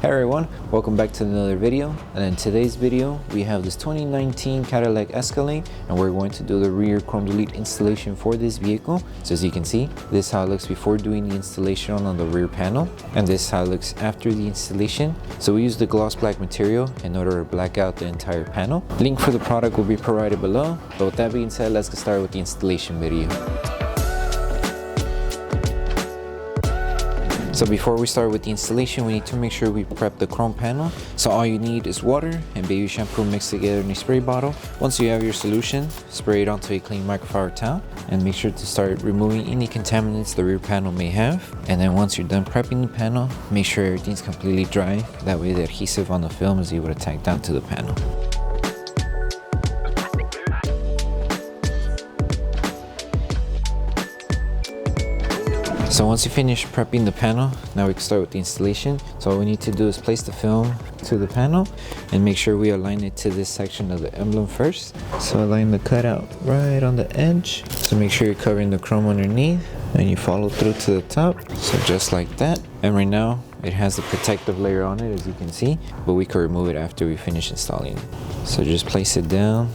Hey everyone, welcome back to another video. And in today's video we have this 2019 Cadillac Escalade, and we're going to do the rear chrome delete installation for this vehicle. So as you can see, this is how it looks before doing the installation on the rear panel, and this is how it looks after the installation. So we use the gloss black material in order to black out the entire panel. Link for the product will be provided below. But with that being said, let's get started with the installation video. So before we start with the installation, we need to make sure we prep the chrome panel. So all you need is water and baby shampoo mixed together in a spray bottle. Once you have your solution, spray it onto a clean microfiber towel and make sure to start removing any contaminants the rear panel may have. And then once you're done prepping the panel, make sure everything's completely dry. That way the adhesive on the film is able to tack down to the panel. So once you finish prepping the panel, now we can start with the installation. So all we need to do is place the film to the panel and make sure we align it to this section of the emblem first. So align the cutout right on the edge. So make sure you're covering the chrome underneath and you follow through to the top. So just like that. And right now it has a protective layer on it, as you can see, but we can remove it after we finish installing it. So just place it down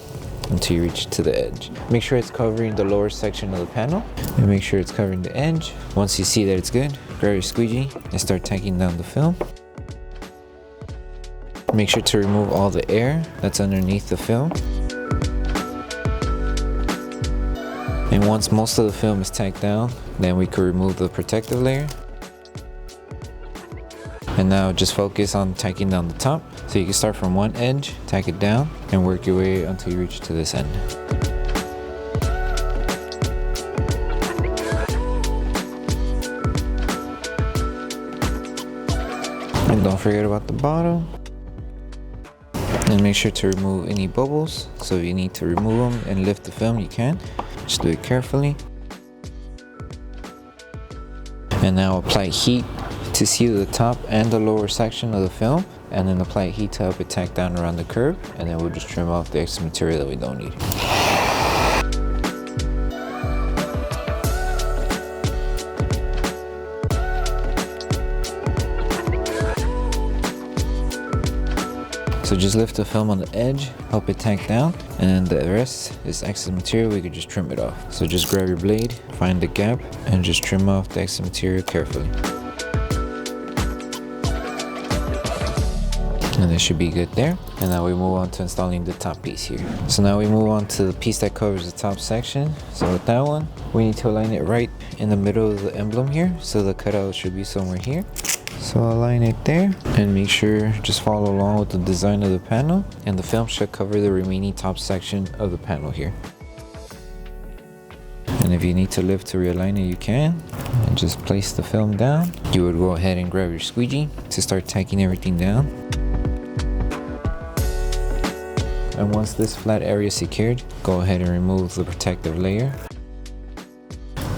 until you reach to the edge. Make sure it's covering the lower section of the panel and make sure it's covering the edge. Once you see that it's good, grab your squeegee and start tacking down the film. Make sure to remove all the air that's underneath the film. And once most of the film is tacked down, then we can remove the protective layer. And now just focus on tacking down the top. So you can start from one edge, tack it down, and work your way until you reach to this end. And don't forget about the bottom. And make sure to remove any bubbles. So if you need to remove them and lift the film, you can. Just do it carefully. And now apply heat to seal the top and the lower section of the film, and then apply heat to help it tack down around the curve, and then we'll just trim off the extra material that we don't need. So just lift the film on the edge, help it tack down, and then the rest is excess material, we could just trim it off. So just grab your blade, find the gap, and just trim off the excess material carefully. And this should be good there. And now we move on to installing the top piece here. So now we move on to the piece that covers the top section. So with that one, we need to align it right in the middle of the emblem here. So the cutout should be somewhere here. So align it there and make sure just follow along with the design of the panel, and the film should cover the remaining top section of the panel here. And if you need to lift to realign it, you can. And just place the film down. You would go ahead and grab your squeegee to start tacking everything down. And once this flat area is secured, go ahead and remove the protective layer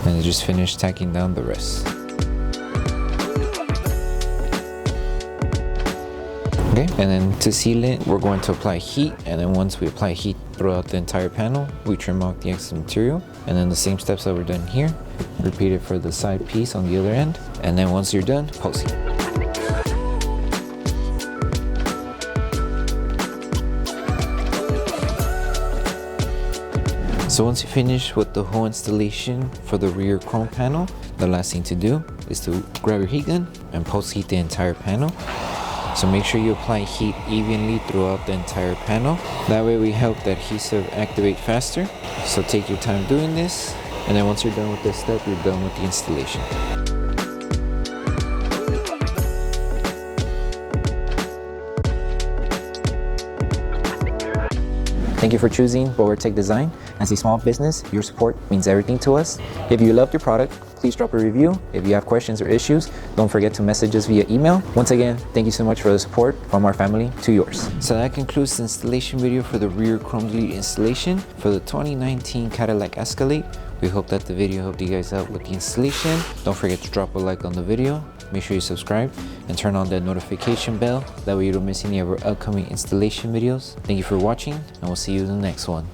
and just finish tacking down the rest. Okay, and then to seal it, we're going to apply heat, and then once we apply heat throughout the entire panel, we trim off the excess material, and then the same steps that were done here, repeat it for the side piece on the other end, and then once you're done, post heat. So once you finish with the whole installation for the rear chrome panel, the last thing to do is to grab your heat gun and post heat the entire panel. So make sure you apply heat evenly throughout the entire panel. That way we help the adhesive activate faster. So take your time doing this, and then once you're done with this step, you're done with the installation. Thank you for choosing Bogar Tech Design. As a small business, your support means everything to us. If you loved your product, please drop a review. If you have questions or issues, don't forget to message us via email. Once again, thank you so much for the support from our family to yours. So that concludes the installation video for the rear chrome delete installation for the 2019 Cadillac Escalade. We hope that the video helped you guys out with the installation. Don't forget to drop a like on the video. Make sure you subscribe and turn on that notification bell. That way you don't miss any of our upcoming installation videos. Thank you for watching, and we'll see you in the next one.